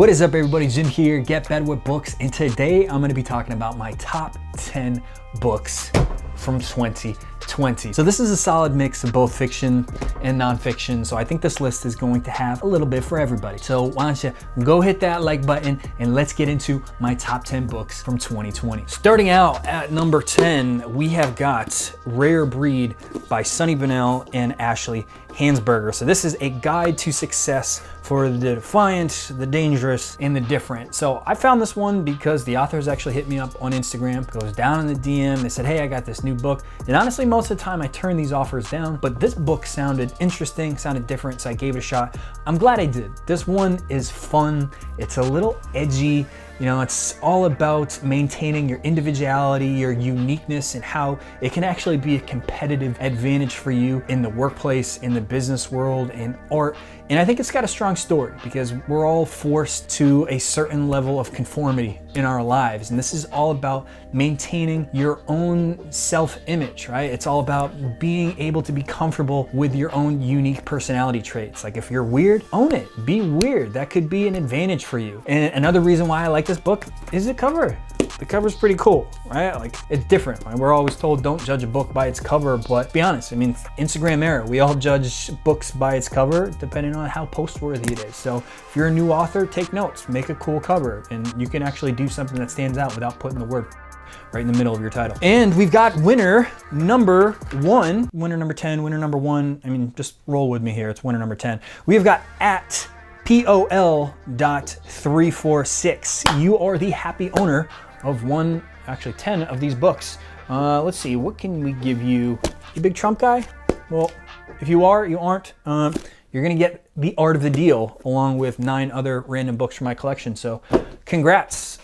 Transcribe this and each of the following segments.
What is up, everybody? Jim here, Get Better with Books, and today I'm going to be talking about my top 10 books from 2020. So this is a solid mix of both fiction and nonfiction, so I think this list is going to have a little bit for everybody. So why don't you go hit that like button and let's get into my top 10 books from 2020. Starting out at number 10, we have got Rare Breed by Sunny Bunnell and Ashley Hansberger. So this is a guide to success for the defiant, the dangerous, and the different. So I found this one because the authors actually hit me up on Instagram, goes down in the DM, they said, hey, I got this new book. And honestly, most of the time I turn these offers down, but this book sounded interesting, sounded different, so I gave it a shot. I'm glad I did. This one is fun. It's a little edgy. You know, it's all about maintaining your individuality, your uniqueness, and how it can actually be a competitive advantage for you in the workplace, in the business world, in art. And I think it's got a strong story because we're all forced to a certain level of conformity in our lives. And this is all about maintaining your own self-image, right? It's all about being able to be comfortable with your own unique personality traits. Like if you're weird, own it, be weird. That could be an advantage for you. And another reason why I like this book is the cover. The cover's pretty cool, right? Like it's different. Right? We're always told don't judge a book by its cover, but be honest, I mean, Instagram era, we all judge books by its cover depending on how post-worthy it is. So if you're a new author, take notes, make a cool cover, and you can actually do something that stands out without putting the word right in the middle of your title. And we've got winner number 1, winner number 10, winner number 1. I mean, just roll with me here. It's winner number 10. We've got at POL.346. You are the happy owner of 10 of these books. Let's see, what can we give you? You big Trump guy? Well, if you are, you aren't, you're gonna get The Art of the Deal along with 9 other random books from my collection. So congrats.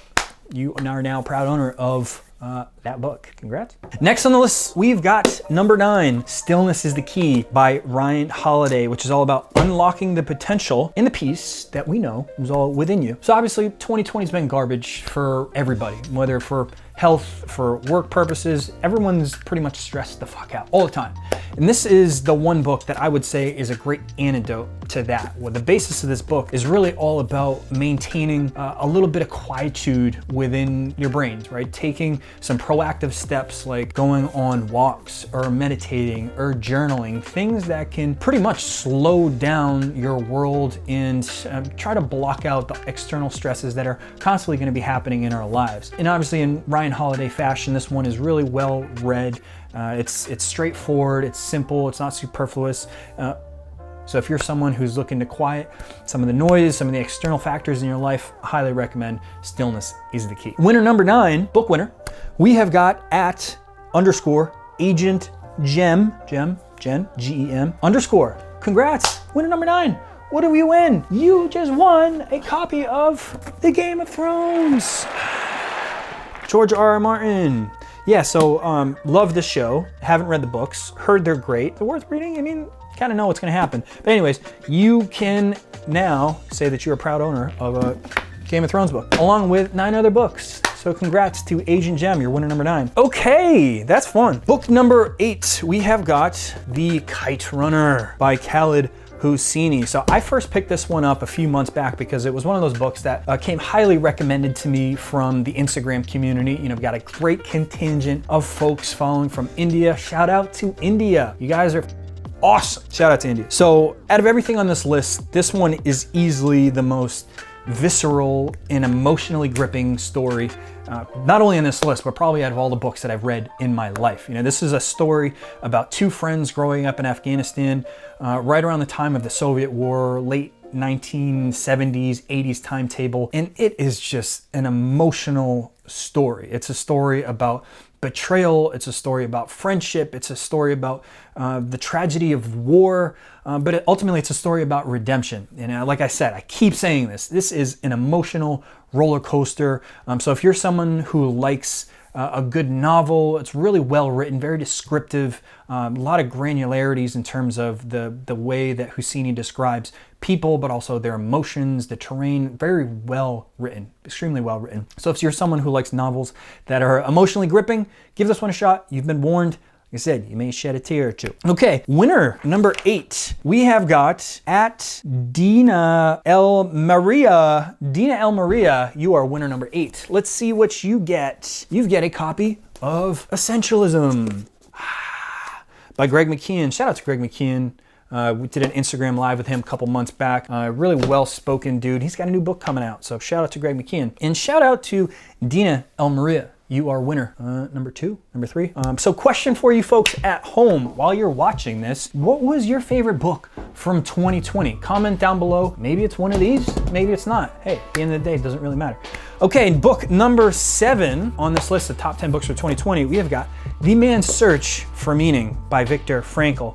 You are now a proud owner of that book. Congrats. Next on the list, we've got number 9, Stillness is the Key by Ryan Holiday, which is all about unlocking the potential in the peace that we know is all within you. So obviously 2020 has been garbage for everybody, whether for health, for work purposes. Everyone's pretty much stressed the fuck out all the time. And this is the one book that I would say is a great antidote to that. Well, the basis of this book is really all about maintaining a little bit of quietude within your brains, right? Taking some proactive steps like going on walks or meditating or journaling, things that can pretty much slow down your world and try to block out the external stresses that are constantly going to be happening in our lives. And obviously in Ryan Holiday fashion, this one is really well read. It's straightforward, it's simple, it's not superfluous. So if you're someone who's looking to quiet some of the noise, some of the external factors in your life, I highly recommend Stillness is the Key. Winner number 9, book winner, we have got at _Agent Gem, Jen, G-E-M, _ Congrats, winner number 9. What do we win? You just won a copy of the Game of Thrones. George R.R. Martin. Yeah, so love the show. Haven't read the books. Heard they're great. They're worth reading. I mean, kind of know what's going to happen. But anyways, you can now say that you're a proud owner of a Game of Thrones book, along with 9 other books. So congrats to Agent Gem, you're winner number 9. Okay, that's fun. Book number 8, we have got The Kite Runner by Khaled Hosseini. So I first picked this one up a few months back because it was one of those books that came highly recommended to me from the Instagram community. You know, we've got a great contingent of folks following from India. Shout out to India. You guys are awesome. Shout out to India. So out of everything on this list, this one is easily the most visceral and emotionally gripping story, not only on this list, but probably out of all the books that I've read in my life. You know, this is a story about 2 friends growing up in Afghanistan, right around the time of the Soviet War, late 1970s, 80s timetable. And it is just an emotional story. It's a story about betrayal. It's a story about friendship. It's a story about the tragedy of war. But ultimately, it's a story about redemption. And like I said, I keep saying this. This is an emotional roller coaster. So if you're someone who likes a good novel, it's really well written, very descriptive, a lot of granularities in terms of the way that Hosseini describes people, but also their emotions, the terrain, very well written, extremely well written. So if you're someone who likes novels that are emotionally gripping, give this one a shot. You've been warned. I said, you may shed a tear or two. Okay, winner number 8. We have got at Dina L. Maria. Dina L. Maria, you are winner number 8. Let's see what you get. You get a copy of Essentialism by Greg McKeon. Shout out to Greg McKeon. We did an Instagram live with him a couple months back. Really well-spoken dude. He's got a new book coming out, so shout out to Greg McKeon. And shout out to Dina El Maria. You are winner. Number 2, number 3. So question for you folks at home while you're watching this. What was your favorite book from 2020? Comment down below. Maybe it's one of these, maybe it's not. Hey, at the end of the day, it doesn't really matter. Okay, book number 7 on this list of top 10 books for 2020, we have got The Man's Search for Meaning by Viktor Frankl.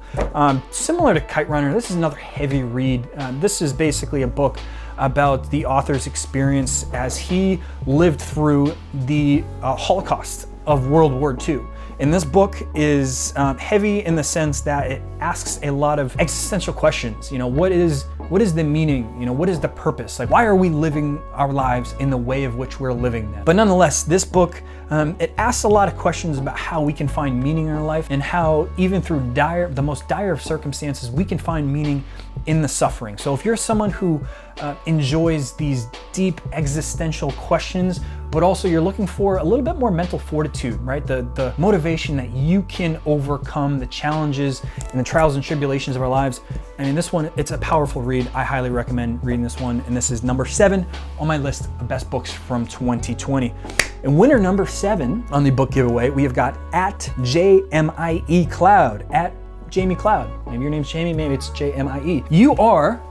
Similar to Kite Runner, this is another heavy read. This is basically a book about the author's experience as he lived through the Holocaust of World War II. And this book is heavy in the sense that it asks a lot of existential questions. You know, what is the meaning? You know, what is the purpose? Like, why are we living our lives in the way of which we're living them? But nonetheless, this book, it asks a lot of questions about how we can find meaning in our life and how even through the most dire of circumstances, we can find meaning in the suffering. So if you're someone who enjoys these deep existential questions, but also you're looking for a little bit more mental fortitude, right? The motivation that you can overcome the challenges and the trials and tribulations of our lives. I mean, this one, it's a powerful read. I highly recommend reading this one. And this is number 7 on my list of best books from 2020. And winner number 7 on the book giveaway, we have got at JMIE Cloud, at Jamie Cloud. Maybe your name's Jamie, maybe it's JMIE. You are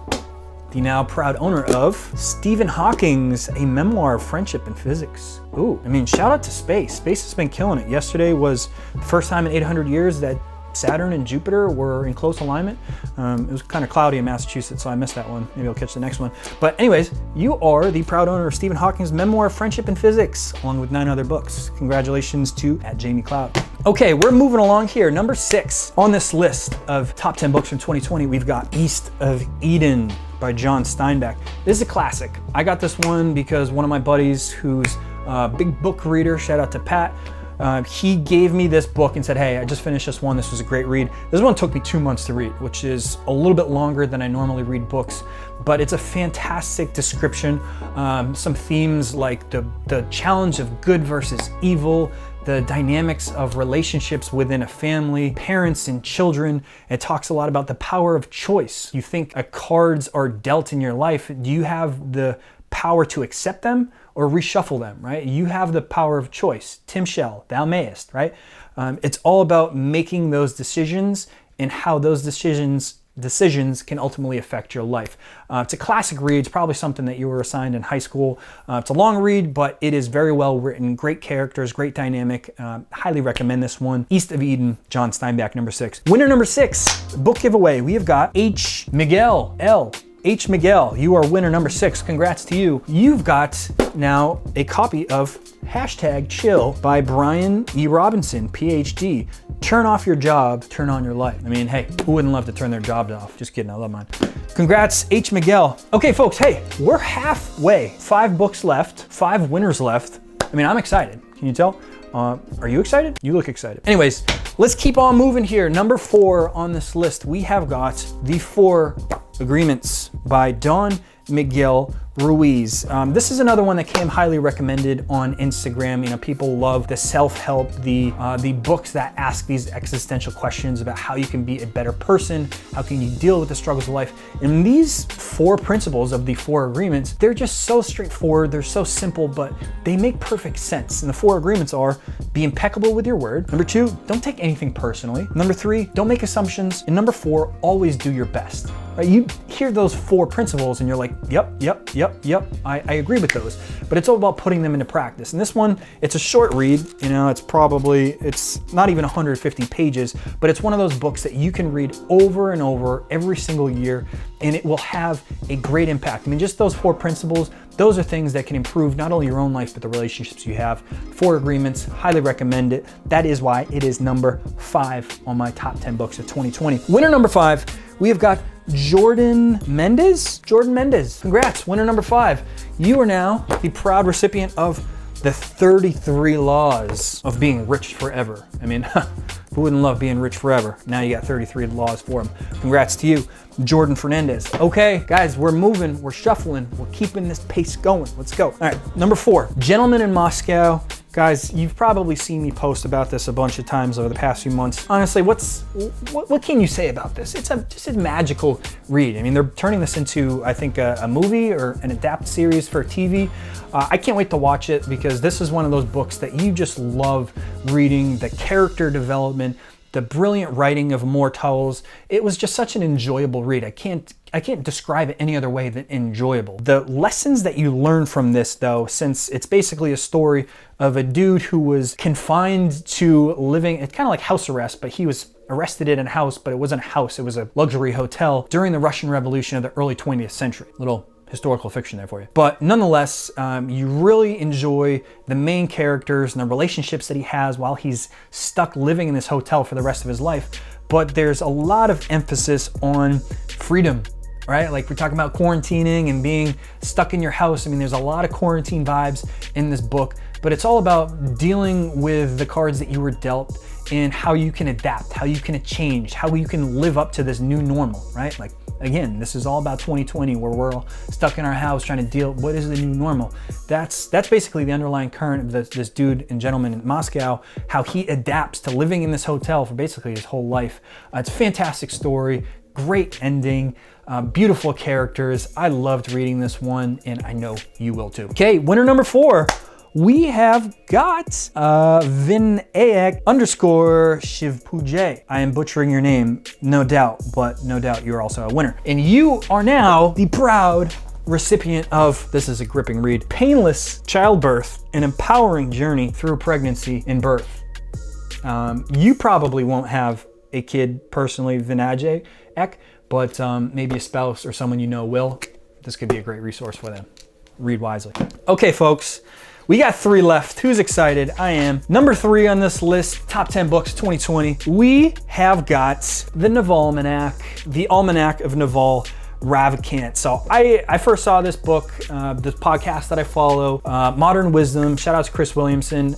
the now proud owner of Stephen Hawking's A Memoir of Friendship and Physics. Ooh, I mean, shout out to space. Space has been killing it. Yesterday was the first time in 800 years that Saturn and Jupiter were in close alignment. It was kind of cloudy in Massachusetts, so I missed that one. Maybe I'll catch the next one. But anyways, you are the proud owner of Stephen Hawking's Memoir of Friendship and Physics, along with 9 other books. Congratulations to at Jamie Cloud. Okay, we're moving along here. Number 6 on this list of top 10 books from 2020, we've got East of Eden by John Steinbeck. This is a classic. I got this one because one of my buddies who's a big book reader, shout out to Pat, he gave me this book and said, hey, I just finished this one. This was a great read. This one took me 2 months to read, which is a little bit longer than I normally read books, but it's a fantastic description. Some themes like the challenge of good versus evil, the dynamics of relationships within a family, parents and children. It talks a lot about the power of choice. You think cards are dealt in your life. Do you have the power to accept them or reshuffle them, right? You have the power of choice. Tim Shell, thou mayest, right? It's all about making those decisions and how those decisions can ultimately affect your life. It's a classic read. It's probably something that you were assigned in high school. It's a long read, but it is very well written. Great characters, great dynamic. Highly recommend this one. East of Eden, John Steinbeck, number 6. Winner number 6, book giveaway. We have got H. Miguel L. H. Miguel, you are winner number 6. Congrats to you. You've got now a copy of #Chill by Brian E. Robinson, PhD. Turn off your job, turn on your life. I mean, hey, who wouldn't love to turn their jobs off? Just kidding, I love mine. Congrats, H. Miguel. Okay, folks, hey, we're halfway. 5 books left, 5 winners left. I mean, I'm excited. Can you tell? Are you excited? You look excited. Anyways, let's keep on moving here. Number 4 on this list, we have got The 4 Agreements by Don Miguel Ruiz. This is another one that came highly recommended on Instagram. You know, people love the self-help, the books that ask these existential questions about how you can be a better person, how can you deal with the struggles of life. And these 4 principles of the 4 agreements, they're just so straightforward, they're so simple, but they make perfect sense. And the 4 agreements are: be impeccable with your word. Number 2, don't take anything personally. Number 3, don't make assumptions. And number 4, always do your best. Right? You hear those 4 principles and you're like, yep, I agree with those. But it's all about putting them into practice. And this one, it's a short read. You know, it's not even 150 pages, but it's one of those books that you can read over and over every single year, and it will have a great impact. I mean, just those 4 principles, those are things that can improve not only your own life, but the relationships you have. 4 Agreements, highly recommend it. That is why it is number 5 on my top 10 books of 2020. Winner number 5, we have got Jordan Mendez. Jordan Mendez, congrats, winner number 5. You are now the proud recipient of the 33 Laws of Being Rich Forever. I mean, Who wouldn't love being rich forever? Now you got 33 laws for him. Congrats to you, Jordan Fernandez. Okay, guys, we're moving, we're shuffling, we're keeping this pace going. Let's go. All right, number 4, Gentleman in Moscow. Guys, you've probably seen me post about this a bunch of times over the past few months. Honestly, what can you say about this? It's just a magical read. I mean, they're turning this into, I think, a movie or an adapted series for TV. I can't wait to watch it because this is one of those books that you just love reading, the character development, the brilliant writing of Mortals. It was just such an enjoyable read. I can't describe it any other way than enjoyable. The lessons that you learn from this, though, since it's basically a story of a dude who was confined to living, it's kind of like house arrest, but he was arrested in a house, but it wasn't a house, it was a luxury hotel during the Russian Revolution of the early 20th century. Little historical fiction there for you. But nonetheless, you really enjoy the main characters and the relationships that he has while he's stuck living in this hotel for the rest of his life. But there's a lot of emphasis on freedom, right? Like we're talking about quarantining and being stuck in your house. I mean, there's a lot of quarantine vibes in this book, but it's all about dealing with the cards that you were dealt and how you can adapt, how you can change, how you can live up to this new normal, right? Like, again, this is all about 2020 where we're all stuck in our house trying to deal, what is the new normal? That's basically the underlying current of this dude and Gentleman in Moscow, how he adapts to living in this hotel for basically his whole life. It's a fantastic story, great ending, beautiful characters. I loved reading this one and I know you will too. Okay, winner number 4. We have got Vinayak _ Shivpujay. I am butchering your name, no doubt, but no doubt you're also a winner. And you are now the proud recipient of, this is a gripping read, Painless Childbirth, an Empowering Journey Through Pregnancy and Birth. You probably won't have a kid personally, Vinayak, but maybe a spouse or someone you know will. This could be a great resource for them. Read wisely. Okay, folks. We got 3 left. Who's excited? I am. Number 3 on this list, top 10 books 2020. We have got the Almanac, the Almanac of Naval, Ravikant. So I first saw this book, this podcast that I follow, Modern Wisdom. Shout out to Chris Williamson.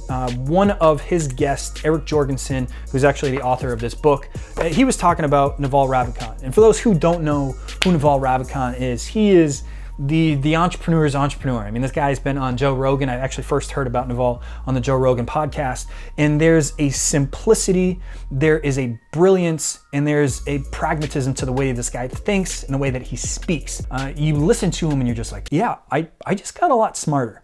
One of his guests, Eric Jorgensen, who's actually the author of this book, he was talking about Naval Ravikant. And for those who don't know who Naval Ravikant is, he is the entrepreneur's entrepreneur. I mean, this guy's been on Joe Rogan. I actually first heard about Naval on the Joe Rogan podcast. And there's a simplicity, there is a brilliance, and there's a pragmatism to the way this guy thinks and the way that he speaks. You listen to him and you're just like, yeah, I just got a lot smarter.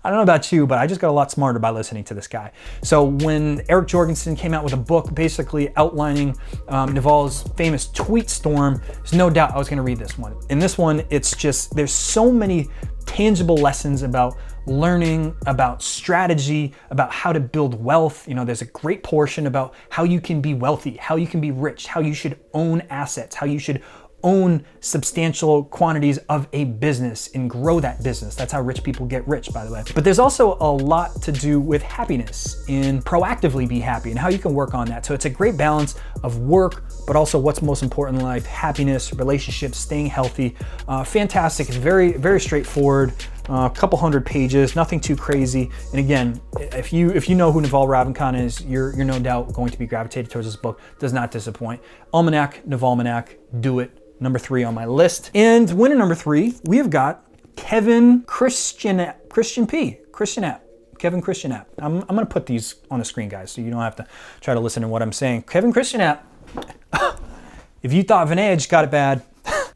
I don't know about you, but I just got a lot smarter by listening to this guy. So when Eric Jorgensen came out with a book basically outlining Naval's famous tweet storm, there's no doubt I was gonna read this one. In this one, it's just, there's so many tangible lessons about learning, about strategy, about how to build wealth. You know, there's a great portion about how you can be wealthy, how you can be rich, how you should own assets, how you should own substantial quantities of a business and grow that business. That's how rich people get rich, by the way. But there's also a lot to do with happiness and proactively be happy and how you can work on that. So it's a great balance of work, but also what's most important in life, happiness, relationships, staying healthy. Fantastic, it's very, very straightforward. A couple hundred pages, nothing too crazy. And again, if you know who Naval Ravikant is, you're no doubt going to be gravitated towards this book. Does not disappoint. Almanac, Navalmanac, do it. Number 3 on my list. And winner number 3, we have got Kevin Christianap. I'm gonna put these on the screen, guys, so you don't have to try to listen to what I'm saying. Kevin Christianap. If you thought Vinage got it bad,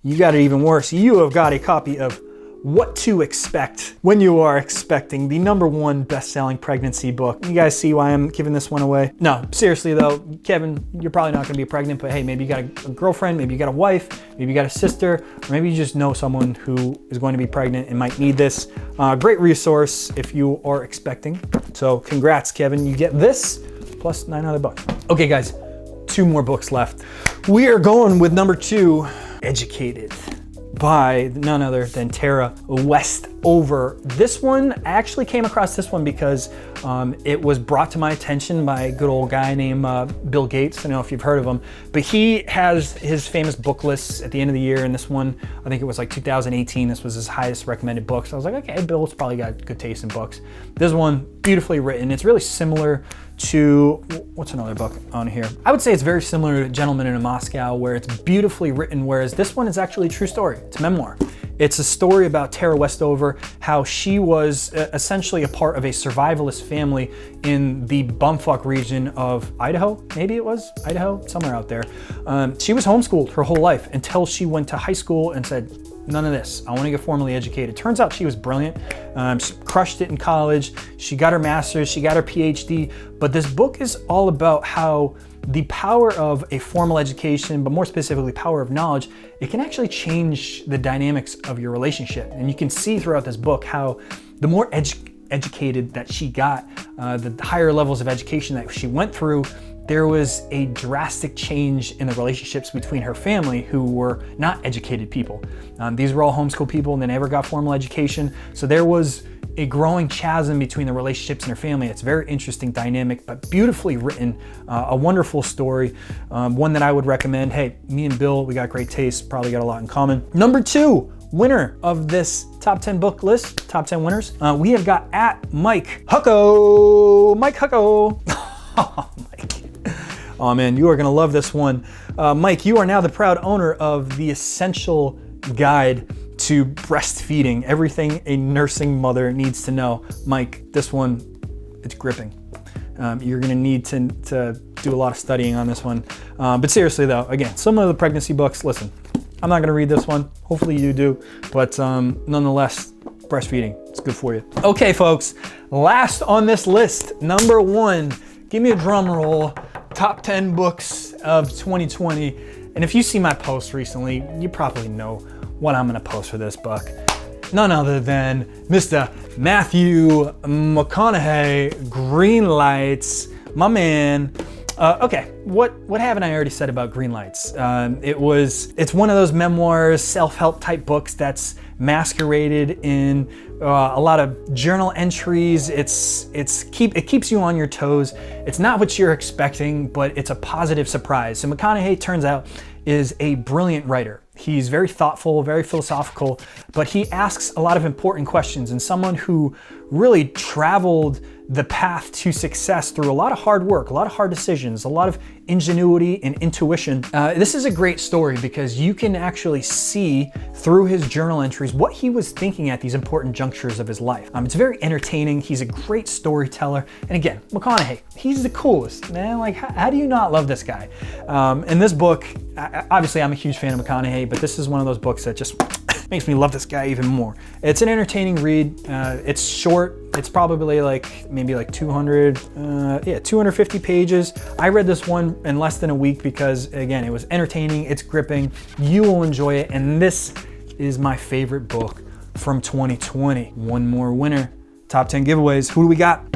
you got it even worse. You have got a copy of What to Expect When You Are Expecting, the #1 best-selling pregnancy book. You guys see why I'm giving this one away? No, seriously though, Kevin, you're probably not gonna be pregnant, but hey, maybe you got a girlfriend, maybe you got a wife, maybe you got a sister, or maybe you just know someone who is going to be pregnant and might need this. Great resource if you are expecting. So congrats, Kevin. You get this plus 9 other books. Okay, guys, 2 more books left. We are going with number 2, Educated, by none other than Tara Westover. This one, I actually came across this one because it was brought to my attention by a good old guy named Bill Gates. I don't know if you've heard of him, but he has his famous book lists at the end of the year. And this one, I think it was like 2018, this was his highest recommended book. So I was like, okay, Bill's probably got good taste in books. This one, beautifully written. It's really similar to, what's another book on here? I would say it's very similar to Gentleman in Moscow, where it's beautifully written, whereas this one is actually a true story. It's a memoir. It's a story about Tara Westover, how she was essentially a part of a survivalist family in the bumfuck region of Idaho. Maybe it was Idaho, somewhere out there. She was homeschooled her whole life until she went to high school and said, none of this. I want to get formally educated. Turns out she was brilliant. She crushed it in college. She got her master's, she got her PhD. But this book is all about how the power of a formal education, but more specifically power of knowledge, it can actually change the dynamics of your relationship. And you can see throughout this book how the more educated that she got, the higher levels of education that she went through, there was a drastic change in the relationships between her family, who were not educated people. These were all homeschool people and they never got formal education. So there was a growing chasm between the relationships in her family. It's very interesting dynamic, but beautifully written, a wonderful story, one that I would recommend. Hey, me and Bill, we got great taste, probably got a lot in common. Number 2, winner of this top 10 book list, top 10 winners, we have got at Mike Hucko. Mike Hucko. Oh, Mike. Oh man, you are gonna love this one. Mike, you are now the proud owner of the essential guide to breastfeeding, everything a nursing mother needs to know. Mike, this one, it's gripping. You're gonna need to do a lot of studying on this one. But seriously though, again, some of the pregnancy books, listen, I'm not gonna read this one. Hopefully you do, but nonetheless, breastfeeding, it's good for you. Okay folks, last on this list, number 1, give me a drum roll. Top 10 books of 2020. And if you see my posts recently, you probably know what I'm gonna post for this book. None other than Mr. Matthew McConaughey, Green Lights, my man. Okay, what haven't I already said about Green Lights? It's one of those memoirs, self-help type books that's masqueraded in a lot of journal entries. It keeps you on your toes. It's not what you're expecting, but it's a positive surprise. So McConaughey, turns out, is a brilliant writer. He's very thoughtful, very philosophical, but he asks a lot of important questions, and someone who really traveled the path to success through a lot of hard work, a lot of hard decisions, a lot of ingenuity and intuition. This is a great story because you can actually see through his journal entries what he was thinking at these important junctures of his life. It's very entertaining. He's a great storyteller. And again, McConaughey, he's the coolest, man. Like, how do you not love this guy? In this book, obviously I'm a huge fan of McConaughey, but this is one of those books that just makes me love this guy even more. It's an entertaining read. It's short. It's probably maybe 250 pages. I read this one in less than a week because, again, it was entertaining, it's gripping, you will enjoy it, and this is my favorite book from 2020. One more winner. Top 10 giveaways. Who do we got?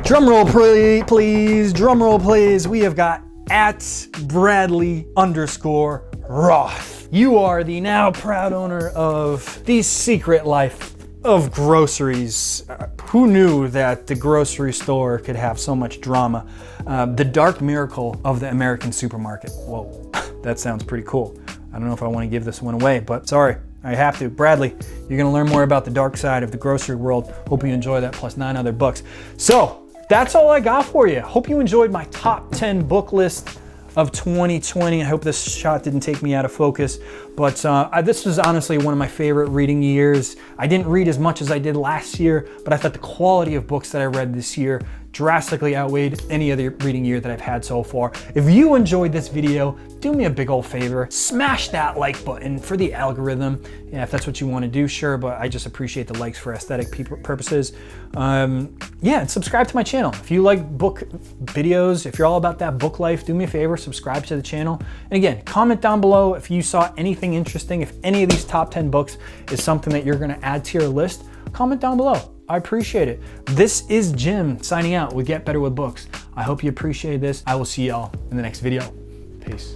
Drum roll, please. Drum roll, please. We have got at Bradley_Roth. You are the now proud owner of The Secret Life of Groceries. Who knew that the grocery store could have so much drama? The dark miracle of the American supermarket. Whoa, that sounds pretty cool. I don't know if I want to give this one away, but sorry, I have to. Bradley, you're gonna learn more about the dark side of the grocery world. Hope you enjoy that, plus 9 other books. So that's all I got for you. Hope you enjoyed my top 10 book list of 2020. I hope this shot didn't take me out of focus, but this was honestly one of my favorite reading years. I didn't read as much as I did last year, but I thought the quality of books that I read this year drastically outweighed any other reading year that I've had so far. If you enjoyed this video, do me a big old favor, smash that like button for the algorithm. Yeah, if that's what you want to do, sure, but I just appreciate the likes for aesthetic purposes. Yeah, and subscribe to my channel. If you like book videos, if you're all about that book life, do me a favor, subscribe to the channel. And again, comment down below if you saw anything interesting, if any of these top 10 books is something that you're gonna add to your list, comment down below. I appreciate it. This is Jim signing out with Get Better with Books. I hope you appreciate this. I will see y'all in the next video. Peace.